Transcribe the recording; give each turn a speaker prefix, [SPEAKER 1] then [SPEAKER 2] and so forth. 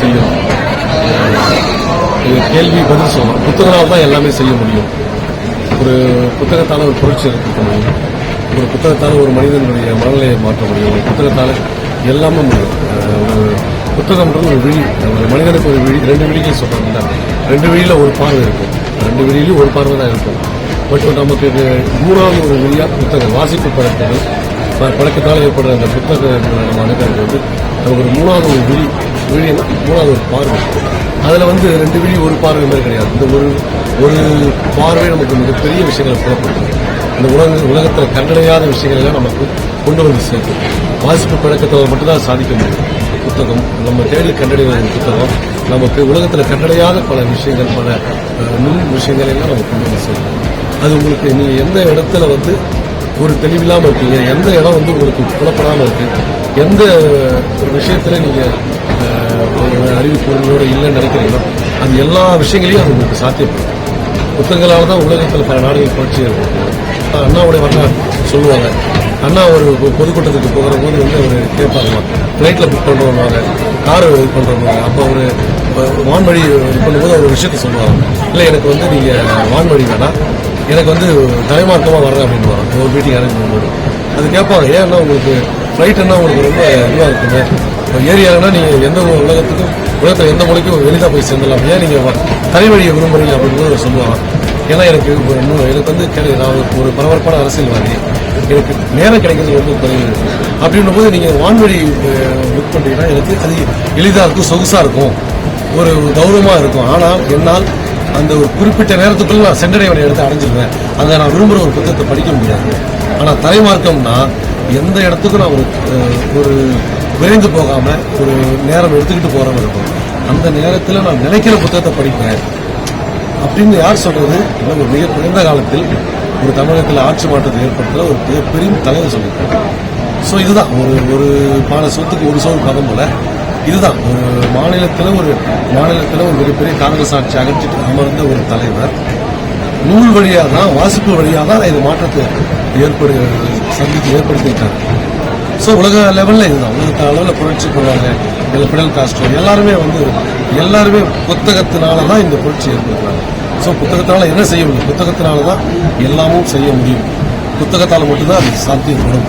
[SPEAKER 1] முடியும். கேள்வி பதில் சொல்லலாம். புத்தகத்தால் தான் எல்லாமே செய்ய முடியும். ஒரு புத்தகத்தால் ஒரு புரட்சி ஏற்படுத்த முடியும். ஒரு புத்தகத்தால் ஒரு மனிதனுடைய மனநிலையை மாற்ற முடியும். ஒரு புத்தகத்தால் எல்லாமே முடியும். ஒரு புத்தகம்ன்றது ஒரு விழி. ஒரு மனிதனுக்கு ஒரு விழி, 2 விழிகள் சொல்றாங்க. 2 விழியில ஒரு பார்வை இருக்கும். 2 விழியிலும் ஒரு பார்வை தான் இருக்கும். பட் நமக்கு இது 3வது ஒரு விழியா புத்தகம் வாசிப்பு பழக்கத்தால் ஏற்படுற அந்த புத்தக நம்ம அணுகிறது வந்து நமக்கு ஒரு 3வது ஒரு விழினா 3வது ஒரு பார்வை. அதுல வந்து 2 விழி ஒரு பார்வை மாதிரி கிடையாது. இந்த ஒரு பார்வை நமக்கு மிகப்பெரிய விஷயங்களை புலப்படுத்தும். இந்த உலகத்தில் கண்டடையாத விஷயங்கள் எல்லாம் நமக்கு கொண்டு வந்து சேர்க்கும். வாசிப்பு பழக்கத்தால் மட்டும்தான் சாதிக்க முடியும். புத்தகம் நம்ம தேடி கண்டடைகிற புத்தகம் நமக்கு உலகத்தில் கண்டடையாத பல விஷயங்கள், பல நுண் விஷயங்கள் எல்லாம் நமக்கு கொண்டு வந்து சேர்க்கும். அது உங்களுக்கு நீங்க எந்த இடத்துல வந்து ஒரு தெளிவில்லாமல் இருக்கீங்க, எந்த இடம் வந்து உங்களுக்கு புலப்படாமல் இருக்கு, எந்த ஒரு விஷயத்துல நீங்க அறிவுப்பூர்வங்களோட இல்லைன்னு நினைக்கிறீங்களோ அது எல்லா விஷயங்களையும் அது உங்களுக்கு சாத்தியப்படும். புத்தகங்களால் தான் உலகத்தில் பல நாடுகள் புரட்சி இருக்கும். அண்ணாவுடைய வரலாறு சொல்லுவாங்க. அண்ணா ஒரு பொதுக்கூட்டத்துக்கு போகிற போது வந்து அவர் கேட்பாங்கம்மா, ஃப்ளைட்ல புக் பண்ணுறவங்க, கார் இது பண்ணுறவங்க. அப்போ அவர் வான்வழி இது பண்ணும்போது ஒரு விஷயத்த சொல்லுவாங்க. இல்லை எனக்கு வந்து நீங்கள் வான்வழி வேணாம், எனக்கு வந்து தலைமார்க்கமாக வர்றேன் அப்படின்னு வரோம் ஒரு மீட்டிங் அரேஞ்ச் பண்ணும்போது. அது கேட்பாங்க, ஏன்னா உங்களுக்கு ஃப்ளைட்னா உங்களுக்கு ரொம்ப இதுவாக இருக்குங்க, ஏரியானா நீங்கள் எந்த உலகத்தில் எந்த மொழிக்கும் எளிதாக போய் சேர்ந்துடலாம், ஏன் நீங்கள் தலைவழியை விரும்புறீங்க அப்படின்னு சொல்லுவாங்க. ஏன்னா எனக்கு வந்து நான் ஒரு பரபரப்பான அரசியல்வாதி, எனக்கு நேரம் கிடைக்கிறது ரொம்ப குறைவு. அப்படின்னும் போது நீங்கள் வான்வழி புக் பண்ணுறீங்கன்னா எனக்கு அது எளிதாக இருக்கும், சொகுசாக இருக்கும், ஒரு கௌரவமாக இருக்கும். ஆனால் என்னால் அந்த ஒரு குறிப்பிட்ட நேரத்துக்குள்ள நான் சென்றடைய வேண்டிய இடத்தை அடைஞ்சிருவேன். அதை நான் விரும்புகிற ஒரு புத்தகத்தை படிக்க முடியாது. ஆனால் தலைமார்க்கம்னா எந்த இடத்துக்கும் நான் ஒரு விரைந்து போகாமல் ஒரு நேரம் எடுத்துக்கிட்டு போகிறவங்க இருக்கும். அந்த நேரத்தில் நான் நினைக்கிற புத்தகத்தை படிப்பேன் அப்படின்னு யார் சொல்றது? ஒரு மிக குறைந்த காலத்தில் ஒரு தமிழகத்தில் ஆட்சி மாற்றத்தை ஏற்படுத்த ஒரு மிகப்பெரிய தலைவர் சொல்லியிருக்காங்க. ஸோ இதுதான் ஒரு பால சொத்துக்கு ஒரு சோறு பதம் போல இதுதான் ஒரு மாநிலத்தில் ஒரு மிகப்பெரிய காங்கிரஸ் ஆட்சி அகற்றிட்டு அமர்ந்த ஒரு தலைவர் நூல் வழியாக தான், வாசிப்பு வழியாக தான் இது மாற்றத்தை ஏற்படுத்திட்டாங்க. ஸோ உலக லெவலில் இதுதான், உலக அளவில் புரட்சி பண்ணுவாங்க. பிடல் காஸ்ட்ரோ எல்லாருமே புத்தகத்தினால தான் இந்த புரட்சி ஏற்படுத்துறாங்க. ஸோ புத்தகத்தினால என்ன செய்ய முடியும்? புத்தகத்தினால தான் எல்லாமும் செய்ய முடியும். புத்தகத்தால் மட்டும்தான் அது சாத்தியப்படும்.